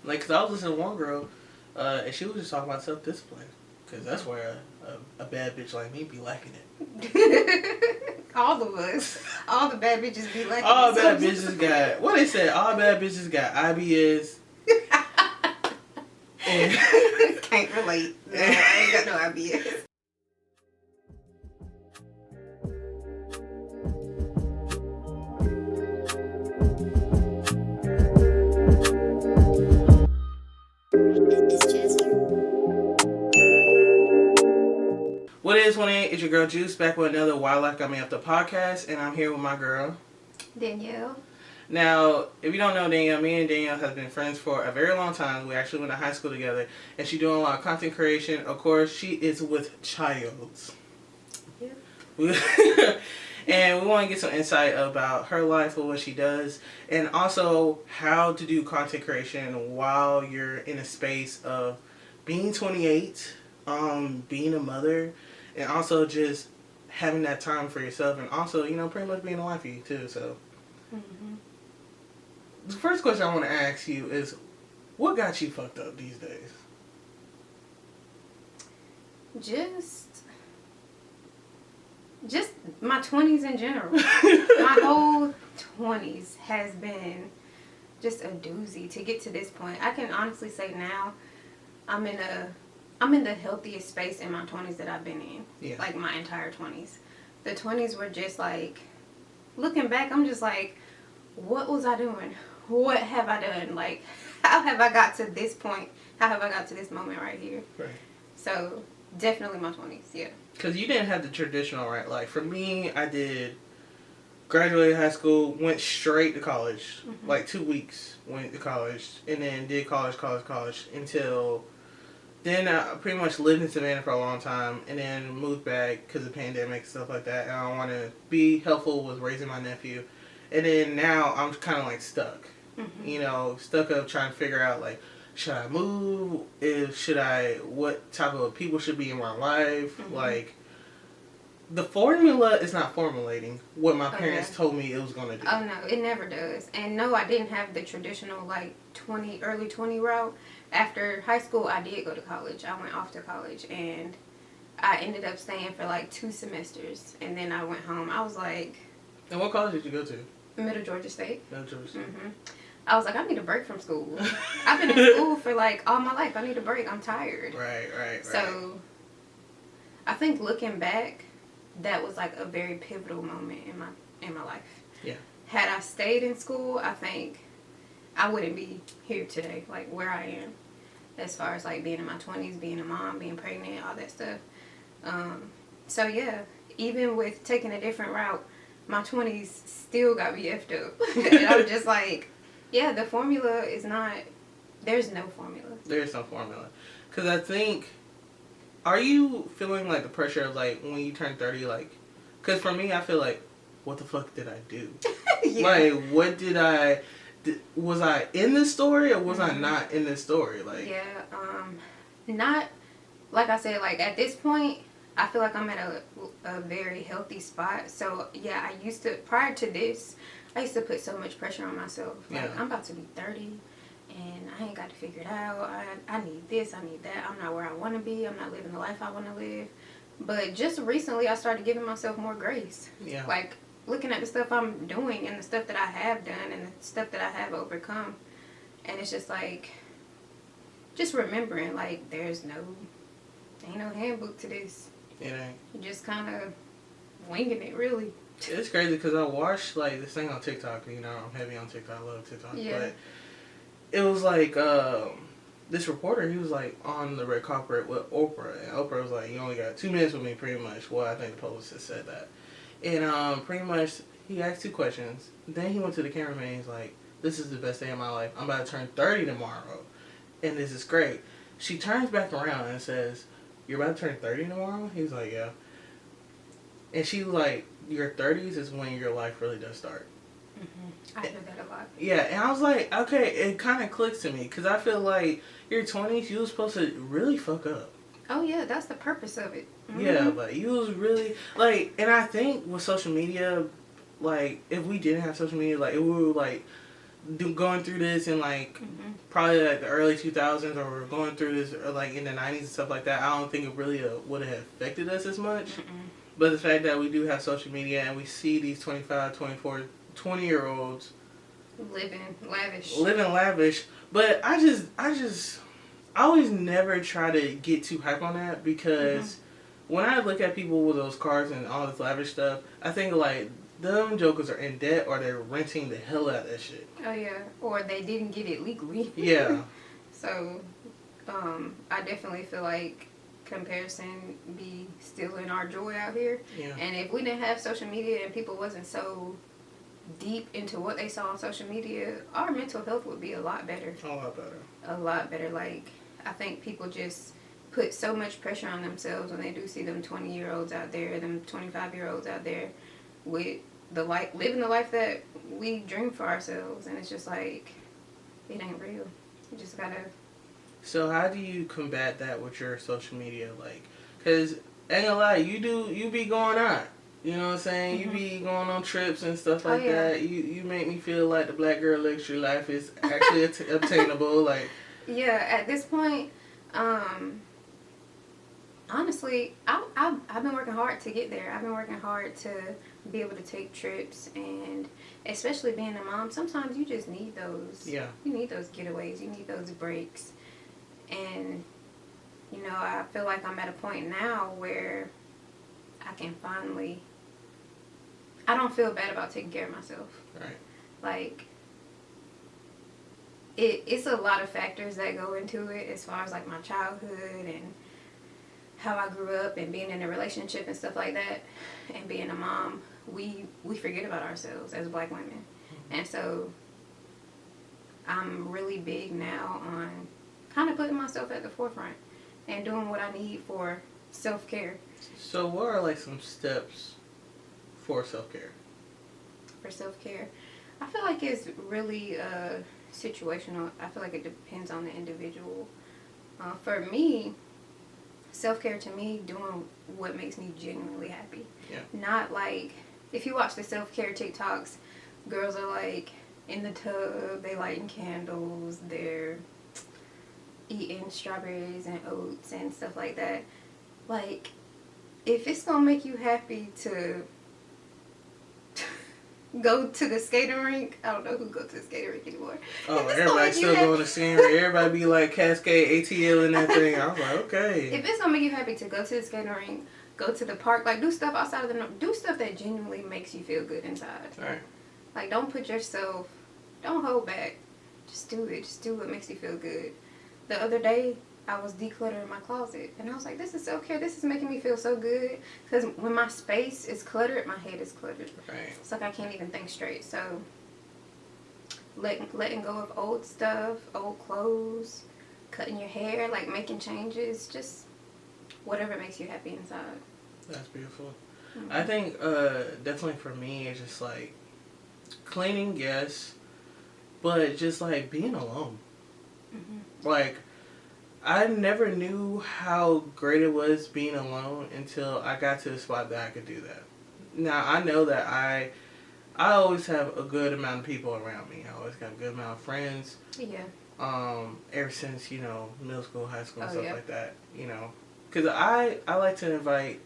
Like, cause I was listening to one girl, and she was just talking about self-discipline. Cause that's where a bad bitch like me be lacking it. All of us. All the bad bitches be lacking it. All bad bitches got, what they said, all bad bitches got IBS. Can't relate. No, I ain't got no IBS. What it is, 28? It's your girl Juice back with another Why Like I Me Up the podcast, and I'm here with my girl Danielle. Now, if you don't know Danielle, me and Danielle have been friends for a very long time. We actually went to high school together, and she's doing a lot of content creation. Of course, she is with Childs. Yeah. And we want to get some insight about her life and what she does, and also how to do content creation while you're in a space of being 28, being a mother, and also just having that time for yourself, and also, you know, pretty much being a wifey too. So, the first question I want to ask you is, what got you fucked up these days? Just my 20s in general. My whole 20s has been just a doozy to get to this point. I can honestly say now I'm in the healthiest space in my 20s that I've been in. Yeah. Like my entire 20s. The 20s were just like, looking back, I'm just like, what was I doing? What have I done? Like, how have I got to this point? How have I got to this moment right here? Right. So, definitely my 20s, yeah. Because you didn't have the traditional, right? Like, for me, I did graduated high school, went straight to college. Like, 2 weeks went to college, and then did college, until then I pretty much lived in Savannah for a long time, and then moved back because of the pandemic and stuff like that. And I want to be helpful with raising my nephew. And then now I'm kind of like stuck. You know, stuck up trying to figure out, like, should I move? What type of people should be in my life? Like, the formula is not formulating what my parents told me it was going to do. Oh, no, it never does. And no, I didn't have the traditional, like, early 20 route. After high school, I did go to college. I went off to college, and I ended up staying for, like, 2 semesters. And then I went home. I was like... And what college did you go to? Middle Georgia State. Middle Georgia State. I was like, I need a break from school. I've been in school for, like, all my life. I need a break. I'm tired. Right. So, I think looking back, that was, like, a very pivotal moment in my life. Yeah. Had I stayed in school, I think I wouldn't be here today, like, where I am. As far as, like, being in my 20s, being a mom, being pregnant, all that stuff. So, yeah, even with taking a different route, my 20s still got me effed up. And I'm just like... Yeah, the formula is not... There's no formula. There's no formula. Because I think... Are you feeling like the pressure of, like, when you turn 30, like... Because for me, I feel like, what the fuck did I do? Yeah. Like, what did I... Was I in this story or was I not in this story? Like... Yeah, not... Like I said, like, at this point, I feel like I'm at a very healthy spot. So, yeah, I used to... Prior to this... I used to put so much pressure on myself. Like, I'm about to be 30, and I ain't got to figure it out. I need this, I need that. I'm not where I want to be. I'm not living the life I want to live. But just recently, I started giving myself more grace. Yeah. Like, looking at the stuff I'm doing and the stuff that I have done and the stuff that I have overcome. And it's just like, just remembering, like, ain't no handbook to this. It ain't. You're just kind of winging it, really. It's crazy because I watched, like, this thing on TikTok. You know, I'm heavy on TikTok. I love TikTok. Yeah. But it was like, this reporter, he was, like, on the red carpet with Oprah. And Oprah was like, you only got 2 minutes with me, pretty much. Well, I think the publicist said that. And pretty much, he asked 2 questions. Then he went to the cameraman and he's like, this is the best day of my life. I'm about to turn 30 tomorrow. And this is great. She turns back around and says, you're about to turn 30 tomorrow? He was like, yeah. And she was like, your 30s is when your life really does start. I hear that a lot. Yeah, and I was like, okay, it kind of clicks to me. Because I feel like your 20s, you was supposed to really fuck up. Oh, yeah, that's the purpose of it. Yeah, but you was really, like, and I think with social media, like, if we didn't have social media, like, it would, like, going through this in like probably like the early 2000s, or we're going through this or like in the 90s and stuff like that, I don't think it really would have affected us as much. But the fact that we do have social media and we see these 25, 24, 20-year-olds living lavish. But I always never try to get too hype on that, because when I look at people with those cars and all this lavish stuff, I think like them jokers are in debt, or they're renting the hell out of that shit. Oh yeah, or they didn't get it legally. Yeah. So, I definitely feel like comparison be stealing our joy out here. Yeah. And if we didn't have social media and people wasn't so deep into what they saw on social media, our mental health would be a lot better. A lot better. Like, I think people just put so much pressure on themselves when they do see them 20-year-olds out there, them 25-year-olds out there with living the life that we dream for ourselves, and it's just like, it ain't real. You just gotta. So how do you combat that with your social media? Like, cause ain't gonna lie, you be going out. You know what I'm saying? You be going on trips and stuff like that. You make me feel like the black girl luxury life is actually obtainable. Like, yeah, at this point, honestly, I've been working hard to get there. I've been working hard to be able to take trips, and especially being a mom, sometimes you just need those. Yeah. You need those getaways. You need those breaks. And, you know, I feel like I'm at a point now where I can finally, I don't feel bad about taking care of myself. Right. Like, it's a lot of factors that go into it, as far as like my childhood and how I grew up and being in a relationship and stuff like that, and being a mom. We forget about ourselves as black women. And so I'm really big now on kind of putting myself at the forefront and doing what I need for self-care. So what are like some steps for self-care? For self-care, I feel like it's really situational. I feel like it depends on the individual. For me, self-care to me, doing what makes me genuinely happy. Yeah. Not like, if you watch the self-care TikToks, girls are like in the tub, they lighting candles, they're eating strawberries and oats and stuff like that. Like, if it's gonna make you happy to go to the skating rink, I don't know who goes to the skating rink anymore. Oh, everybody's still going to skating rink. Everybody be like Cascade, ATL and that thing. I was like, okay. If it's gonna make you happy to go to the skating rink, go to the park, like do stuff outside of do stuff that genuinely makes you feel good inside. Right. Like, don't hold back. Just do it. Just do what makes you feel good. The other day, I was decluttering my closet, and I was like, this is self-care. This is making me feel so good. Because when my space is cluttered, my head is cluttered. Right. It's like I can't even think straight. So, letting go of old stuff, old clothes, cutting your hair, like making changes, just whatever makes you happy inside. That's beautiful. Mm-hmm. I think definitely for me, it's just like cleaning, yes, but just like being alone. Mm-hmm. Like, I never knew how great it was being alone until I got to the spot that I could do that. Now, I know that I always have a good amount of people around me. I always got a good amount of friends. Yeah. Ever since, you know, middle school, high school, and stuff like that, you know. Because I like to invite,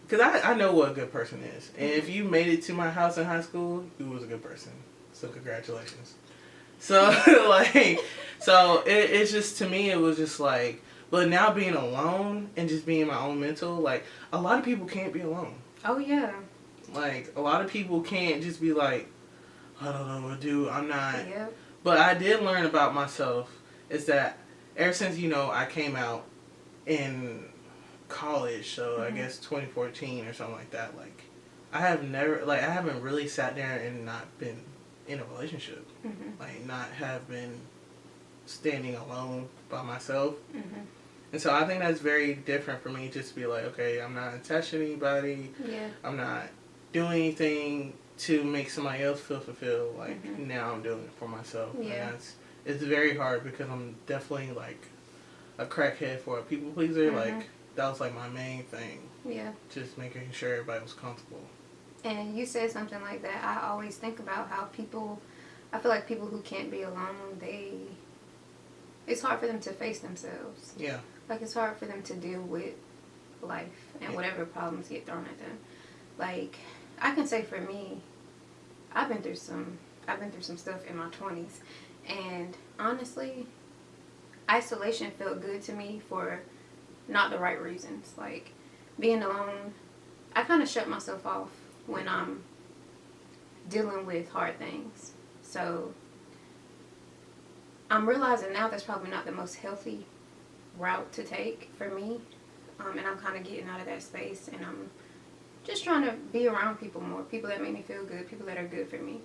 because I know what a good person is. And if you made it to my house in high school, you was a good person. So congratulations. So, it's just, to me, it was just like, but now being alone and just being my own mental, like, a lot of people can't be alone. Oh, yeah. Like, a lot of people can't just be like, I don't know what to do, I'm not. Yeah. But I did learn about myself is that ever since, you know, I came out in college, so I guess 2014 or something like that, like, I haven't really sat there and not been in a relationship. Mm-hmm. Like, not have been standing alone by myself. Mm-hmm. And so I think that's very different for me, just to be like, okay, I'm not attached to anybody. Yeah. I'm not doing anything to make somebody else feel fulfilled. Like, now I'm doing it for myself. Yeah. And it's very hard because I'm definitely, like, a crackhead for a people pleaser. Like, that was, like, my main thing. Yeah. Just making sure everybody was comfortable. And you said something like that. I always think about how people, I feel like people who can't be alone, it's hard for them to face themselves. Yeah. Like, it's hard for them to deal with life and whatever problems get thrown at them. Like, I can say for me, I've been through some stuff in my 20s, and honestly, isolation felt good to me for not the right reasons. Like, being alone, I kind of shut myself off when I'm dealing with hard things. So I'm realizing now that's probably not the most healthy route to take for me, and I'm kind of getting out of that space, and I'm just trying to be around people more, people that make me feel good, people that are good for me.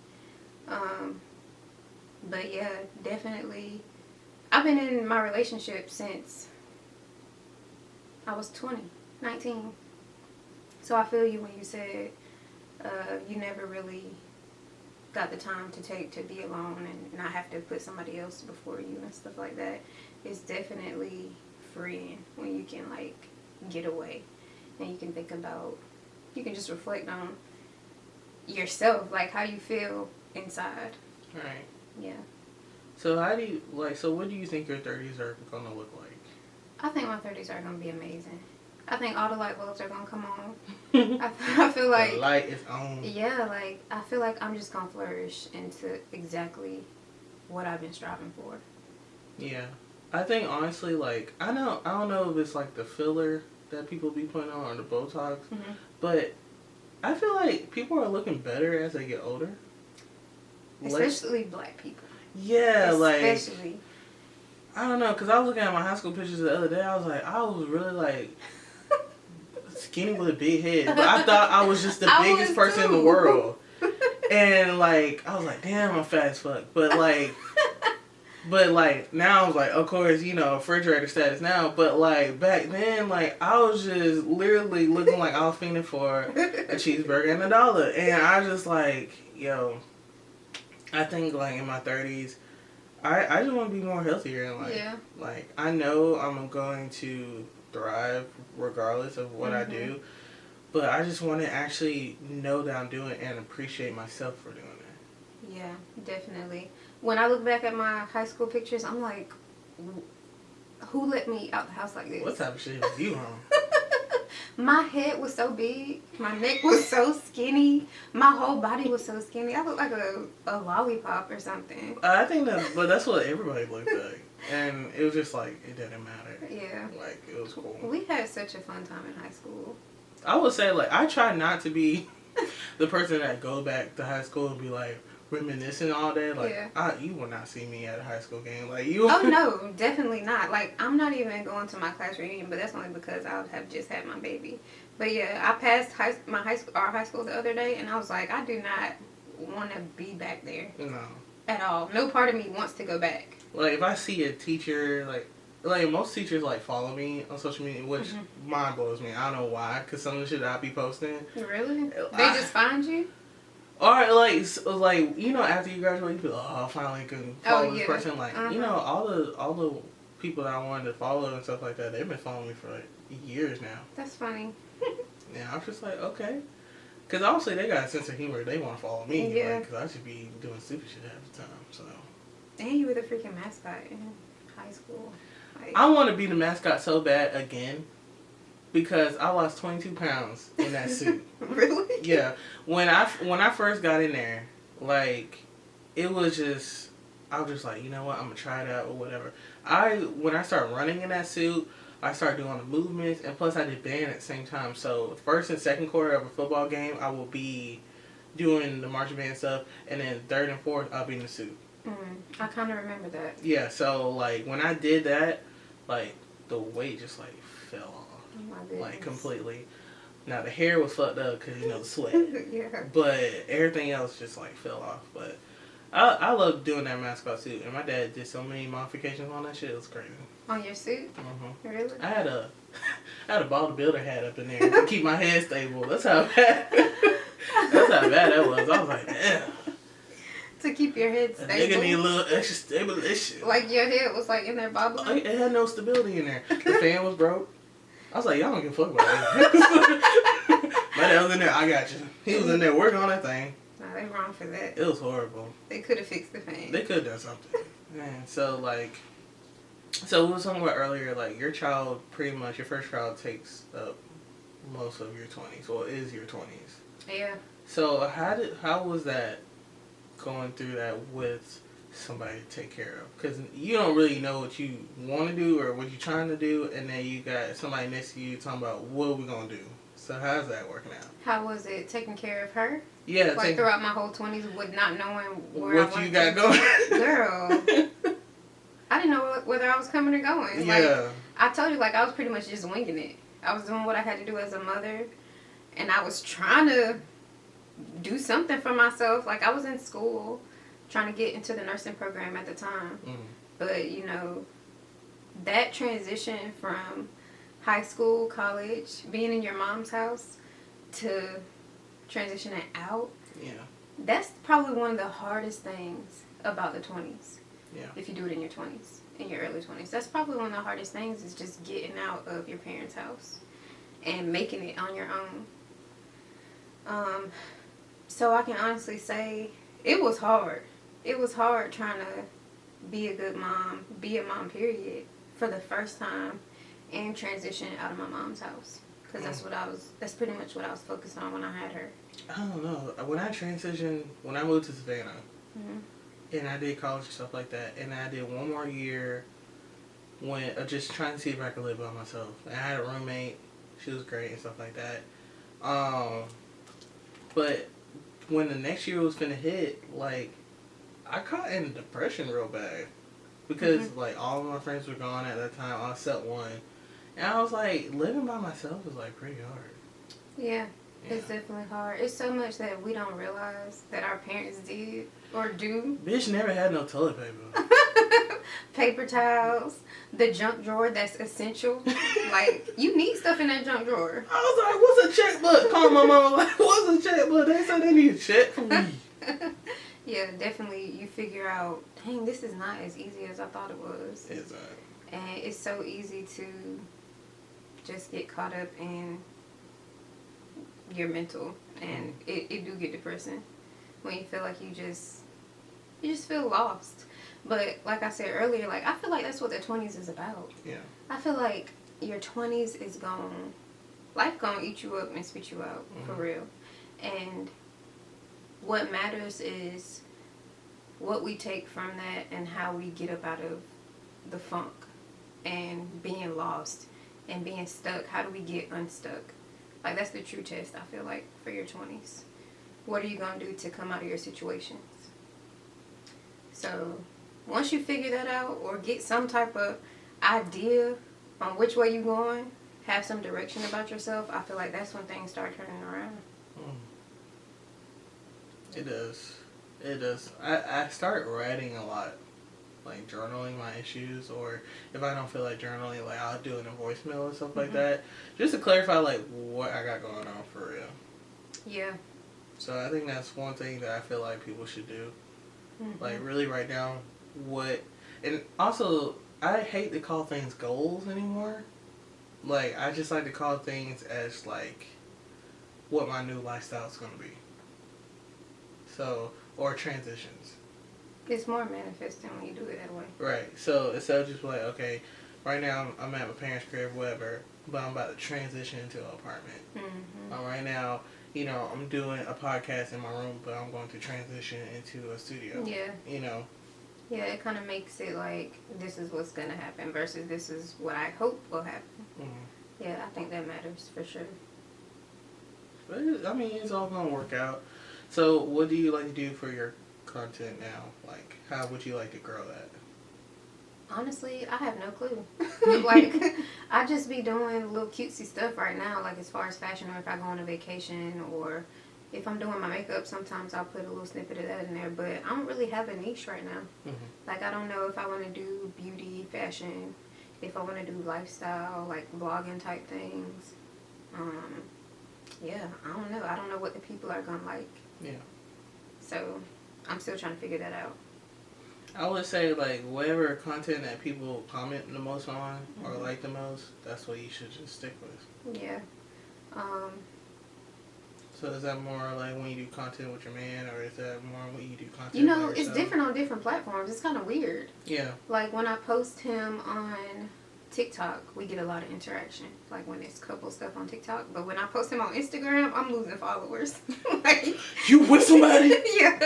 But yeah, definitely, I've been in my relationship since I was 19. So I feel you when you said you never really got the time to take to be alone and not have to put somebody else before you and stuff like that. It's definitely freeing when you can, like, get away and you can think about, you can just reflect on yourself, like how you feel inside. Right. Yeah. So what do you think your 30s are going to look like? I think my 30s are going to be amazing. I think all the light bulbs are going to come on. I feel like... The light is on. Yeah, like, I feel like I'm just going to flourish into exactly what I've been striving for. Yeah. I think, honestly, like, I don't know if it's, like, the filler that people be putting on or the Botox, but I feel like people are looking better as they get older. Especially black people. Yeah, Especially. Like, I don't know, because I was looking at my high school pictures the other day, I was like, I was really, like, skinny with a big head, but I thought I was just the biggest person in the world. And, like, I was like, damn, I'm fat as fuck. But, like, now I was like, of course, you know, refrigerator status now. But, like, back then, like, I was just literally looking like I was fiending for a cheeseburger and $1. And I was just like, yo, I think, like, in my 30s, I just want to be more healthier. And, like, like, I know I'm going to thrive regardless of what I do. But I just want to actually know that I'm doing it and appreciate myself for doing it. Yeah, definitely. When I look back at my high school pictures, I'm like, who let me out the house like this? What type of shit was you on? My head was so big. My neck was so skinny. My whole body was so skinny. I looked like a lollipop or something. I think that's what everybody looked like. And it was just like, it didn't matter. Yeah. Like, it was cool. We had such a fun time in high school. I would say, like, I try not to be the person that go back to high school and be like, reminiscing all day. Like, you will not see me at a high school game. Like, you. Oh, no, definitely not. Like, I'm not even going to my class reunion, but that's only because I have just had my baby. But yeah, I passed our high school the other day, and I was like, I do not want to be back there. No. At all. No part of me wants to go back. Like, if I see a teacher, like most teachers, like, follow me on social media, which mind blows me. I don't know why, because some of the shit I be posting. Really? They just find you? Or, like, you know, after you graduate, you be like, oh, I finally can follow this person. Like, you know, all the people that I wanted to follow and stuff like that, they've been following me for, like, years now. That's funny. Yeah, I'm just like, okay. Because obviously they got a sense of humor. They want to follow me. Yeah. Because I should be doing stupid shit half the time, so. And you were the freaking mascot in high school. Like, I want to be the mascot so bad again. Because I lost 22 pounds in that suit. Really? Yeah. When I first got in there, like, it was just, I was just like, you know what, I'm going to try it out or whatever. When I started running in that suit, I started doing the movements, and plus I did band at the same time. So, first and second quarter of a football game, I will be doing the marching band stuff, and then third and fourth, I'll be in the suit. I kind of remember that. Yeah, so, like, when I did that, like, the weight just, like, fell off. Oh my goodness. Like, completely. Now, the hair was fucked up because, you know, the sweat. Yeah. But everything else just, like, fell off. But I love doing that mascot suit. And my dad did so many modifications on that shit. It was crazy. On your suit? Really? I had a bald builder hat up in there to keep my head stable. That's how bad that was. I was like, damn. To keep your head stable? A nigga need a little extra stabilization. Like your head was, like, in there bobbling? It had no stability in there. The fan was broke. I was like, y'all don't give a fuck about that. My dad was in there, I got you. He was in there working on that thing. Nah, they wrong for that. It was horrible. They could have fixed the fan. They could have done something. Man, so we were talking about earlier, like, your child, pretty much, your first child takes up most of your 20s, well, is your 20s. Yeah. So how was that going through that with somebody to take care of? Because you don't really know what you want to do or what you're trying to do, and then you got somebody next to you talking about what are we going to do. So how's that working out? How was it taking care of her? Yeah. Like throughout my whole 20s with not knowing where what you got going. Girl. I didn't know whether I was coming or going. Yeah. Like, I told you, like, I was pretty much just winging it. I was doing what I had to do as a mother, and I was trying to do something for myself. Like, I was in school trying to get into the nursing program at the time. But, you know, that transition from high school, college, being in your mom's house to transitioning out, that's probably one of the hardest things about the 20s. Yeah. If you do it in your 20s, in your early 20s. That's probably one of the hardest things is just getting out of your parents' house and making it on your own. So I can honestly say it was hard. It was hard trying to be a good mom, be a mom, period, for the first time and transition out of my mom's house. Because that's pretty much what I was focused on when I had her. I don't know. When I moved to Savannah, and I did college and stuff like that, and I did one more year when just trying to see if I could live by myself. I had a roommate. She was great and stuff like that. But when the next year was finna hit, like, I caught in a depression real bad. Because, like, all of my friends were gone at that time, except one. And I was like, living by myself is, like, pretty hard. Yeah. It's definitely hard. It's so much that we don't realize that our parents did or do. Bitch never had no toilet paper. Paper towels, the junk drawer that's essential. Like, you need stuff in that junk drawer. I was like, what's a checkbook? Called my mama like, what's a checkbook? They said they need a check for me. Yeah, definitely you figure out, dang, this is not as easy as I thought it was. It's And it's so easy to just get caught up in your mental, and it do get depressing when you feel like you just feel lost. But like I said earlier, like, I feel like that's what the 20s is about. Yeah. I feel like your 20s is life gonna eat you up and spit you out, for real. And what matters is what we take from that and how we get up out of the funk and being lost and being stuck. How do we get unstuck? Like, that's the true test, I feel like, for your 20s. What are you going to do to come out of your situations? So, once you figure that out or get some type of idea on which way you're going, have some direction about yourself, I feel like that's when things start turning around. It does. It does. I start writing a lot. Like, journaling my issues, or if I don't feel like journaling, like, I'll do it in a voicemail and stuff like that, just to clarify, like, what I got going on for real. Yeah. So I think that's one thing that I feel like people should do. Like, really write down what, and also, I hate to call things goals anymore. Like, I just like to call things as, like, what my new lifestyle is going to be. So, or transitions. It's more manifesting when you do it that way. Right. So instead of just like, okay, right now I'm at my parents' crib, whatever, but I'm about to transition into an apartment. Right now, you know, I'm doing a podcast in my room, but I'm going to transition into a studio. Yeah. You know. Yeah, it kind of makes it like, this is what's going to happen versus this is what I hope will happen. Yeah, I think that matters for sure. But I mean, it's all going to work out. So what do you like to do for your content now? Like, how would you like to grow that? Honestly, I have no clue. Like, I just be doing little cutesy stuff right now, like as far as fashion, or if I go on a vacation, or if I'm doing my makeup, sometimes I'll put a little snippet of that in there, but I don't really have a niche right now. Like, I don't know if I want to do beauty, fashion, if I want to do lifestyle, like blogging type things. Yeah, I don't know. I don't know what the people are going to like. Yeah. So, I'm still trying to figure that out. I would say, like, whatever content that people comment the most on or like the most, that's what you should just stick with. Yeah. So is that more like when you do content with your man, or is that more when you do content You know, by it's yourself? different on different platforms. It's kind of weird. Yeah. Like when I post him on TikTok, we get a lot of interaction. Like when it's couple stuff on TikTok. But when I post him on Instagram, I'm losing followers. Like, you with somebody? Yeah.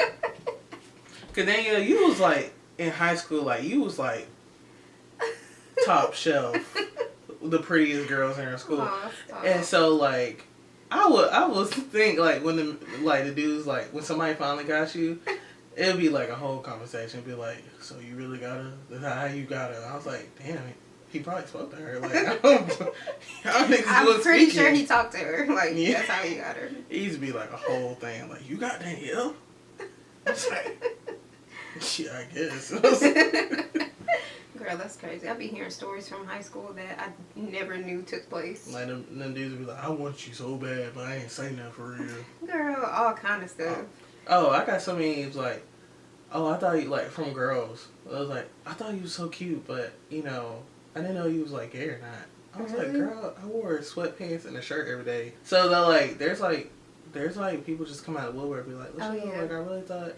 Cause Danielle, you was like in high school, like you was like top shelf, the prettiest girls in her school. Aw, stop. And so like I would think like when the dudes like when somebody finally got you, it would be like a whole conversation. It'd be like, so you really got her? That's how you got her? I was like, damn, he probably spoke to her. Like I'm pretty sure he talked to her. Like Yeah. that's how he got her. It used to be like a whole thing. Like, you got Danielle? I was like, yeah, I guess. Girl, that's crazy. I be hearing stories from high school that I never knew took place. Like them dudes would be like, I want you so bad, but I ain't say nothing for real. Girl, all kind of stuff. Oh, I got so many. It was like, oh, I thought you like from girls. I was like, I thought you was so cute, but you know, I didn't know you was like gay or not. I was like, girl, I wore sweatpants and a shirt every day. So they're like, there's like people just come out of the woodwork and be like, listen, like I really thought.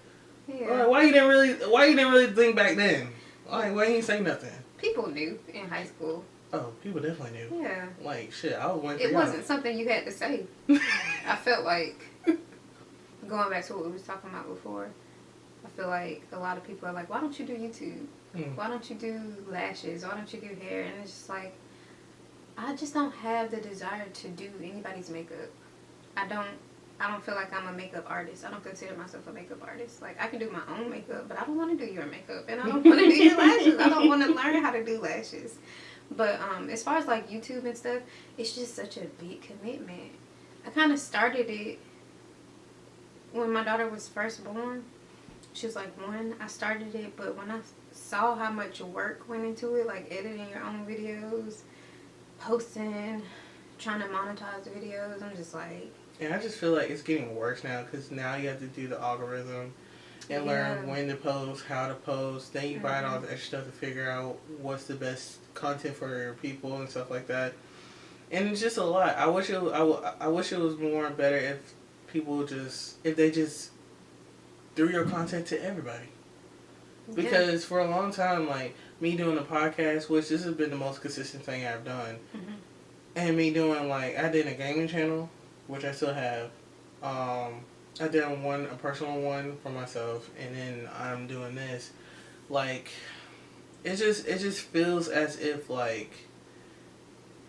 Yeah. Like, why you didn't really think back then? Like, why you didn't say nothing? People knew in high school. Oh, people definitely knew. Yeah. Like, shit, I was waiting for It y'all. wasn't something you had to say. I felt like, going back to what we was talking about before, I feel like a lot of people are like, why don't you do YouTube? Why don't you do lashes? Why don't you do hair? And it's just like, I just don't have the desire to do anybody's makeup. I don't feel like I'm a makeup artist. I don't consider myself a makeup artist. Like, I can do my own makeup, but I don't want to do your makeup. And I don't want to do your lashes. I don't want to learn how to do lashes. But as far as, like, YouTube and stuff, it's just such a big commitment. I kind of started it when my daughter was first born. She was, like, 1. I started it, but when I saw how much work went into it, like, editing your own videos, posting, trying to monetize videos, I'm just like... And I just feel like it's getting worse now because now you have to do the algorithm and learn when to post, how to post. Then you find all the extra stuff to figure out what's the best content for your people and stuff like that. And it's just a lot. I wish it was more better if people if they just threw your content to everybody. Because for a long time, like me doing a podcast, which this has been the most consistent thing I've done, and me doing like I did a gaming channel, which I still have. I did a personal one for myself, and then I'm doing this. Like, it just feels as if like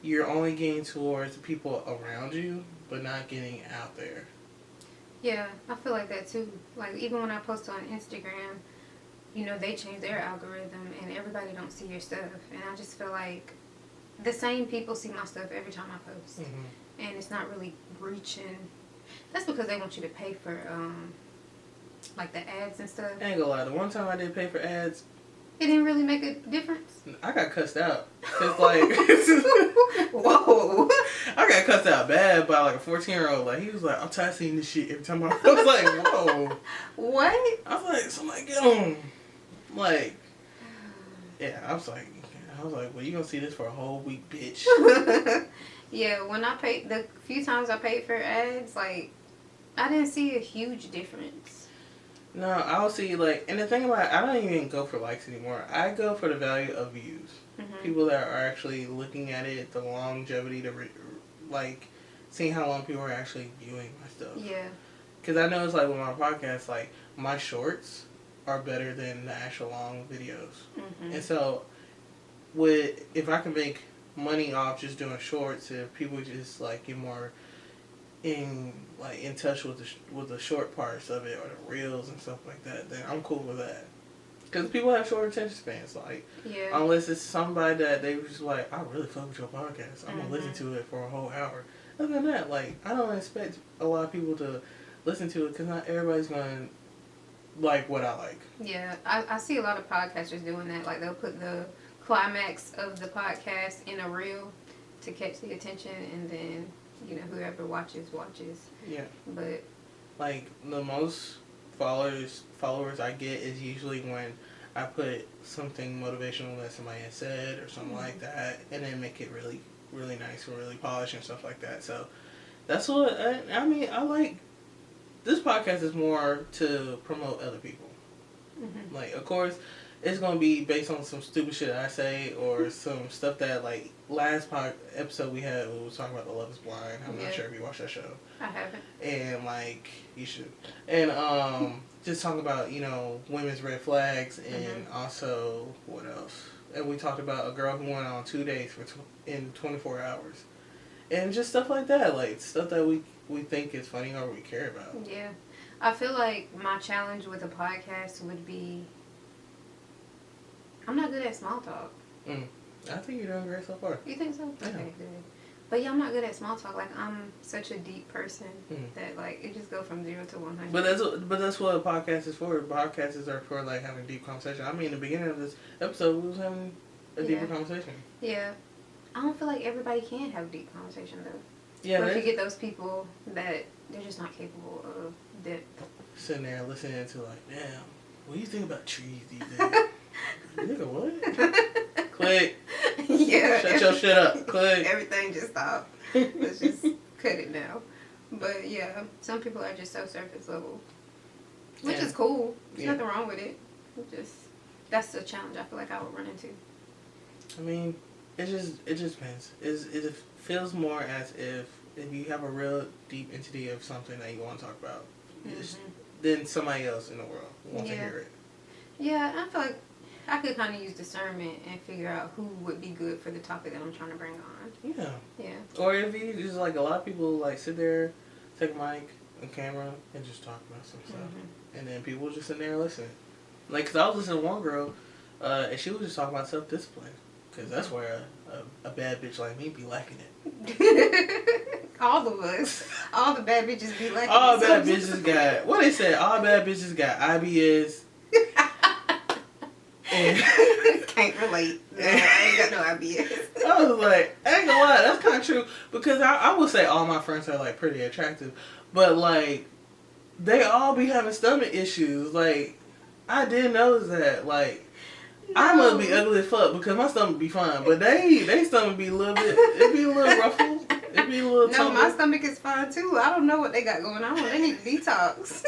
you're only getting towards the people around you, but not getting out there. Yeah, I feel like that too. Like even when I post on Instagram, you know, they change their algorithm, and everybody don't see your stuff, and I just feel like the same people see my stuff every time I post. And it's not really reaching. That's because they want you to pay for, like the ads and stuff. I ain't gonna lie, the one time I did pay for ads, it didn't really make a difference. I got cussed out. Cause like, whoa, I got cussed out bad by like a 14-year-old. Like he was like, I'm tired of seeing this shit every time I was like, whoa. What? I was like, somebody get on. Like, yeah, I was like, well, you gonna see this for a whole week, bitch. Yeah, when I paid, the few times I paid for ads, like, I didn't see a huge difference. No, I'll see, like, and the thing about it, I don't even go for likes anymore. I go for the value of views. People that are actually looking at it, the longevity, like, seeing how long people are actually viewing my stuff. Yeah. Because I know it's like with my podcast, like, my shorts are better than the actual long videos. And so, if I can make money off just doing shorts, if people just like get more in touch with the short parts of it or the reels and stuff like that, then I'm cool with that. Because people have short attention spans, like unless it's somebody that they just like, I really fuck with your podcast, I'm gonna listen to it for a whole hour. Other than that, like I don't expect a lot of people to listen to it because not everybody's gonna like what I like. Yeah, I see a lot of podcasters doing that. Like they'll put the climax of the podcast in a reel to catch the attention, and then you know whoever watches. Yeah. But like the most followers I get is usually when I put something motivational that somebody has said or something like that, and then make it really really nice and really polished and stuff like that. So That's what I mean. I like this podcast is more to promote other people. Mm-hmm. Like, of course, it's gonna be based on some stupid shit I say or some stuff that like last episode we had. We was talking about the Love Is Blind. I'm not sure if you watched that show. I haven't. And like you should. And just talking about women's red flags and also what else? And we talked about a girl who went on 2 dates in 24 hours. And just stuff like that, like stuff that we think is funny or we care about. Yeah. I feel like my challenge with a podcast would be, I'm not good at small talk. I think you're doing great so far. You think so? Yeah. Okay, good. But yeah, I'm not good at small talk. Like, I'm such a deep person that like it just goes from 0 to 100. But that's what a podcast is for. Podcasts are for like having deep conversation. I mean, in the beginning of this episode, we was having a deeper conversation. Yeah. I don't feel like everybody can have a deep conversation though. Yeah. Or if you get those people that they're just not capable of depth. Sitting there listening to like, damn, what do you think about trees these days? Nigga, what? Click. Yeah. Shut your shit up. Click. Everything just stopped. Let's just cut it now. But yeah, some people are just so surface level, which is cool. There's nothing wrong with it. That's the challenge I feel like I would run into. I mean, it just depends. It feels more as if you have a real deep entity of something that you want to talk about, then somebody else in the world wants to hear it. Yeah, I feel like I could kind of use discernment and figure out who would be good for the topic that I'm trying to bring on. Yeah. Yeah. Or if you just like a lot of people like sit there, take a mic and camera and just talk about some stuff, and then people just sit there and listen. Like, cause I was listening to one girl, and she was just talking about self-discipline. Because that's where a bad bitch like me be lacking it. All of us. All the bad bitches be lacking it. All bad bitches got... What they said? All bad bitches got IBS. And can't relate. No, I ain't got no IBS. I was like, I ain't gonna lie. That's kind of true. Because I would say all my friends are like pretty attractive. But like, they all be having stomach issues. Like, I didn't notice that. Like, no. I must be ugly as fuck because my stomach be fine, but they stomach be a little bit, it be a little ruffled, it be a little tumble. No, my stomach is fine too. I don't know what they got going on. They need to detox.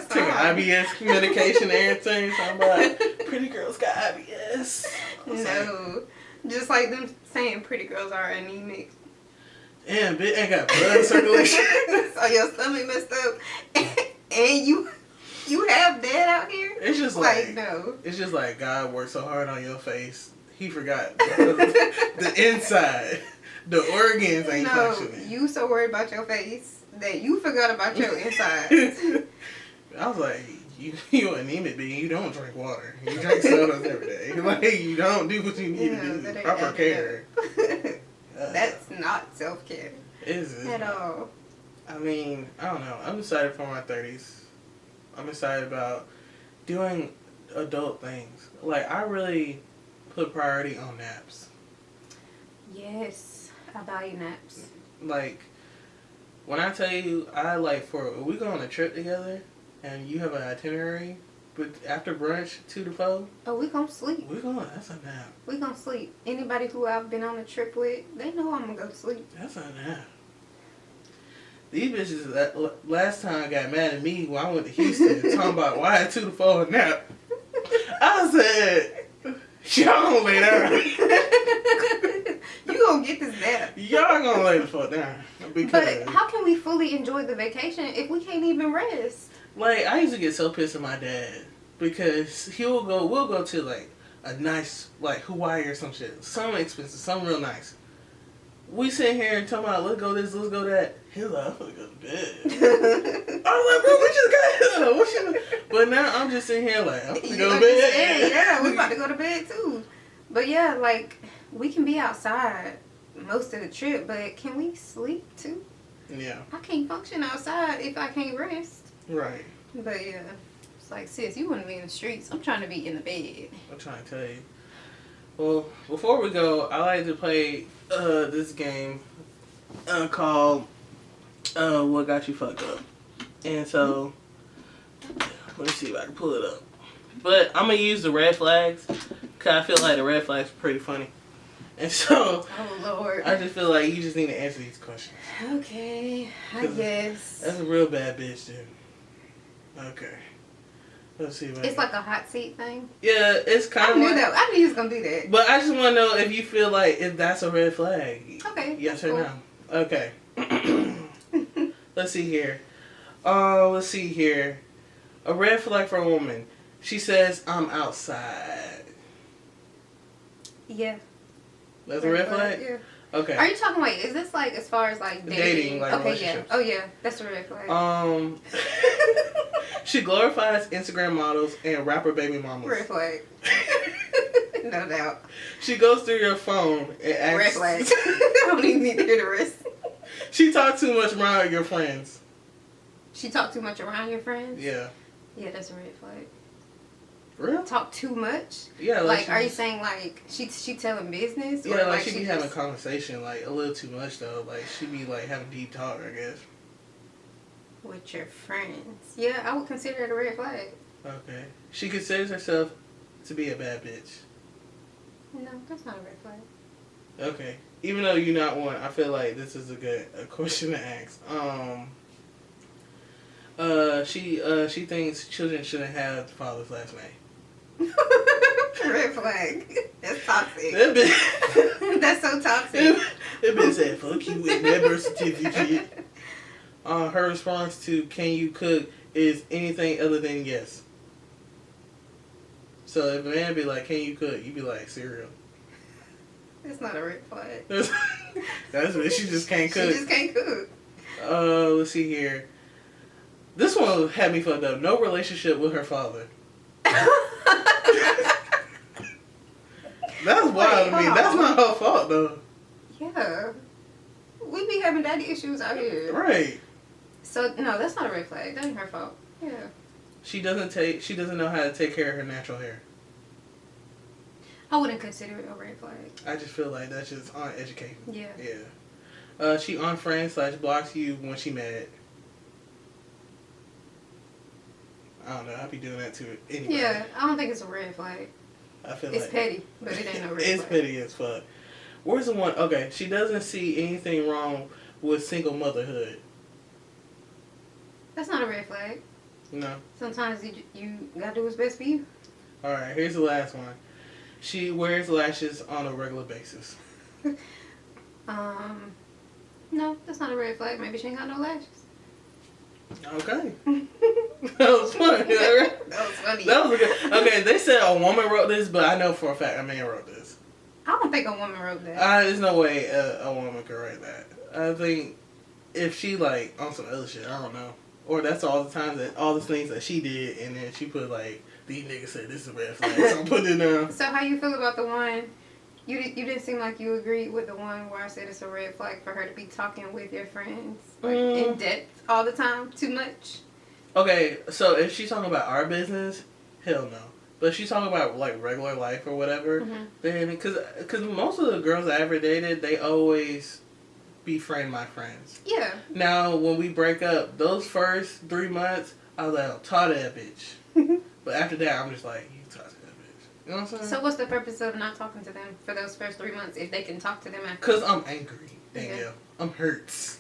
Take IBS medication and everything. Talking about pretty girls got IBS. No, just like them saying pretty girls are anemic. Damn, bitch, ain't got blood circulation. So your stomach messed up, and you have that out here? It's just like no. It's just like God worked so hard on your face, he forgot the inside. The organs ain't functioning. You so worried about your face that you forgot about your inside. I was like, you anemic, but you don't drink water. You drink sodas every day. Like, you don't do what you need to do. Proper care. That's not self-care. Is at all. I mean, I don't know. I'm excited for my 30s. I'm excited about doing adult things. Like, I really put priority on naps. Yes, I value naps. Like, when I tell you, we go on a trip together, and you have an itinerary, but after brunch, 2 to 4. Oh, we gonna sleep. That's a nap. We gonna sleep. Anybody who I've been on a trip with, they know I'm gonna go to sleep. That's a nap. These bitches that last time got mad at me when I went to Houston talking about why I 2 to 4 a nap. I said, y'all gonna lay down. You gonna get this nap. Y'all gonna lay the fuck down. But how can we fully enjoy the vacation if we can't even rest? Like, I used to get so pissed at my dad because we'll go to like a nice, like Hawaii or some shit. Some expensive, some real nice. We sit here and talk about, let's go this, let's go that. He's like, I'm gonna go to bed. I was like, bro, we just got here. What you? But now I'm just sitting here like, I'm gonna go to bed. Yeah, we about to go to bed too. But yeah, like, we can be outside most of the trip, but can we sleep too? Yeah. I can't function outside if I can't rest. Right. But yeah, it's like, sis, you wouldn't be in the streets. I'm trying to be in the bed. I'm trying to tell you. Well, before we go, I like to play this game called What Got You Fucked Up. And so, let me see if I can pull it up. But I'm going to use the red flags because I feel like the red flags are pretty funny. And so, oh Lord, I just feel like you just need to answer these questions. Okay, I guess. That's a real bad bitch, dude. Okay. Let's see. It's like a hot seat thing. Yeah, it's kind of. I knew that. I knew he was gonna do that. But I just want to know if you feel like if that's a red flag. Okay. Yes or cool. no. Okay. Let's see here. Let's see here. A red flag for a woman. She says, "I'm outside." Yeah. That's a red flag? Yeah. Okay. Are you talking like? Is this like as far as like dating? Like okay. Yeah. relationships. Oh yeah. That's a red flag. She glorifies Instagram models and rapper baby mamas. Red flag. No doubt. She goes through your phone and asks. Red flag. I don't even need to hear the rest. She talks too much around your friends. She talk too much around your friends? Yeah. Yeah, that's a red flag. Real? Talk too much? Yeah. Like are you saying like she telling business? Yeah, or like she be just... having a conversation like a little too much though. Like she be like having deep talk, I guess. With your friends. Yeah, I would consider it a red flag. Okay. She considers herself to be a bad bitch. No, that's not a red flag. Okay. Even though you're not one, I feel like this is a question to ask. She thinks children shouldn't have the father's last name. Red flag. That's toxic. That bitch. That's so toxic. That bitch said, "Fuck you" with that birth certificate. Her response to "Can you cook?" is anything other than yes. So if a man be like, "Can you cook?" you be like, "Cereal." It's not a red flag. That's what she just can't cook. She just can't cook. Let's see here. This one had me fucked up. No relationship with her father. That's wild to me. That's not her fault though. Yeah. We be having daddy issues out here. Right. So no, that's not a red flag. That ain't her fault. Yeah. She doesn't know how to take care of her natural hair. I wouldn't consider it a red flag. I just feel like that's just uneducated. Yeah. Yeah. She unfriends / blocks you when she mad. I don't know. I be doing that to anybody. Yeah, I don't think it's a red flag. I feel it's like petty, but it ain't no red it's flag. petty as fuck. Where's the one? Okay, she doesn't see anything wrong with single motherhood. That's not a red flag. No. Sometimes you gotta do what's best for you. All right, here's the last one. She wears lashes on a regular basis. No, that's not a red flag. Maybe she ain't got no lashes. Okay. That was funny. Right? That was funny. That was good. Okay, they said a woman wrote this, but I know for a fact a man wrote this. I don't think a woman wrote that. There's no way a woman could write that. I think if she like on some other shit, I don't know. Or that's all the time that all the things that she did, and then she put like these niggas said this is a red flag, so I'm putting it down. So how you feel about the one? You didn't seem like you agreed with the one where I said it's a red flag for her to be talking with your friends like in depth all the time, too much. Okay, so if she's talking about our business, hell no. But if she's talking about like regular life or whatever, then because most of the girls I ever dated, they always befriend my friends. Yeah. Now when we break up, those first 3 months, I was like, I'll talk to that bitch. But after that, I'm just like, you talk to that bitch. You know what I'm saying? So what's the purpose of not talking to them for those first 3 months if they can talk to them after? Because I'm angry, Danielle. Yeah. I'm hurt.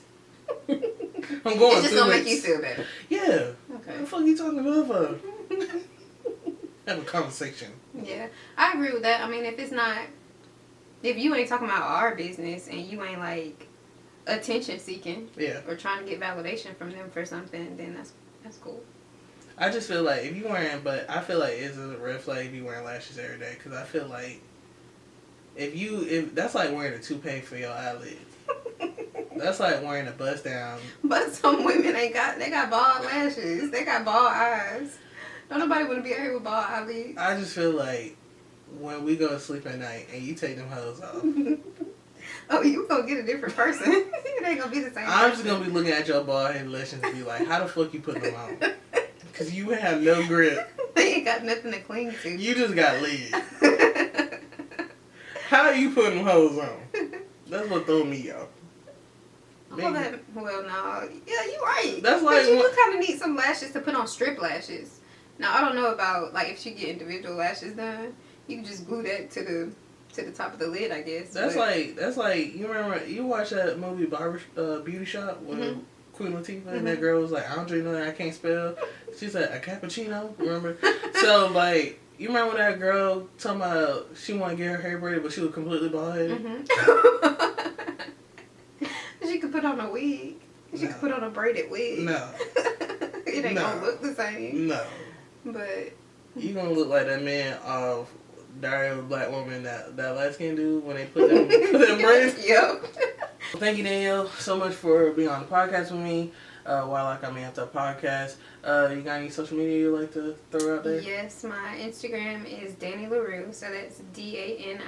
I'm going it's just gonna make you feel better. Yeah. Okay. What the fuck you talking about for? Have a conversation. Yeah, I agree with that. I mean, if you ain't talking about our business and you ain't like attention seeking, yeah, or trying to get validation from them for something, then that's cool. I just feel like if you wearing, but I feel like it's a red flag if you wearing lashes every day, because I feel like if that's like wearing a toupee for your eyelids. That's like wearing a bust down. But some women they got bald lashes. They got bald eyes. Don't nobody want to be out here with bald eyelids. I just feel like when we go to sleep at night and you take them hoes off. Oh, you gonna get a different person. It ain't gonna be the same I'm person. just gonna be looking at your bald head lashes and be like, how the fuck you putting them on? Because you have no grip. They ain't got nothing to cling to. You just got lead. How you putting them hoes on? That's what threw me off. Well, no. Yeah, you're right. That's like but you kind of need some lashes to put on strip lashes. Now, I don't know about, like, if she get individual lashes done, you can just glue that to to the top of the lid, I guess. That's like you remember you watch that movie Beauty Shop with Queen Latifah and that girl was like, I don't drink nothing I can't spell. She said a cappuccino. Remember? So like you remember when that girl talking about she wanted to get her hair braided, but she was completely bald headed. She could put on a wig. She could put on a braided wig. No. It ain't gonna look the same. No. But you gonna look like that man of Diary of a Black Woman, that light skin dude when they put them braids. Yep. Thank you, Danielle, so much for being on the podcast with me. While I come after a podcast, you got any social media you'd like to throw out there? Yes, my Instagram is Danny LaRue, so that's DANI_LARUE.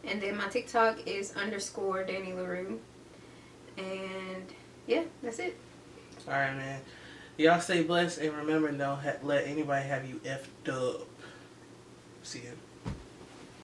And then my TikTok is _Danny LaRue. And yeah, that's it. Alright, man. Y'all stay blessed and remember, don't let anybody have you effed up. See ya.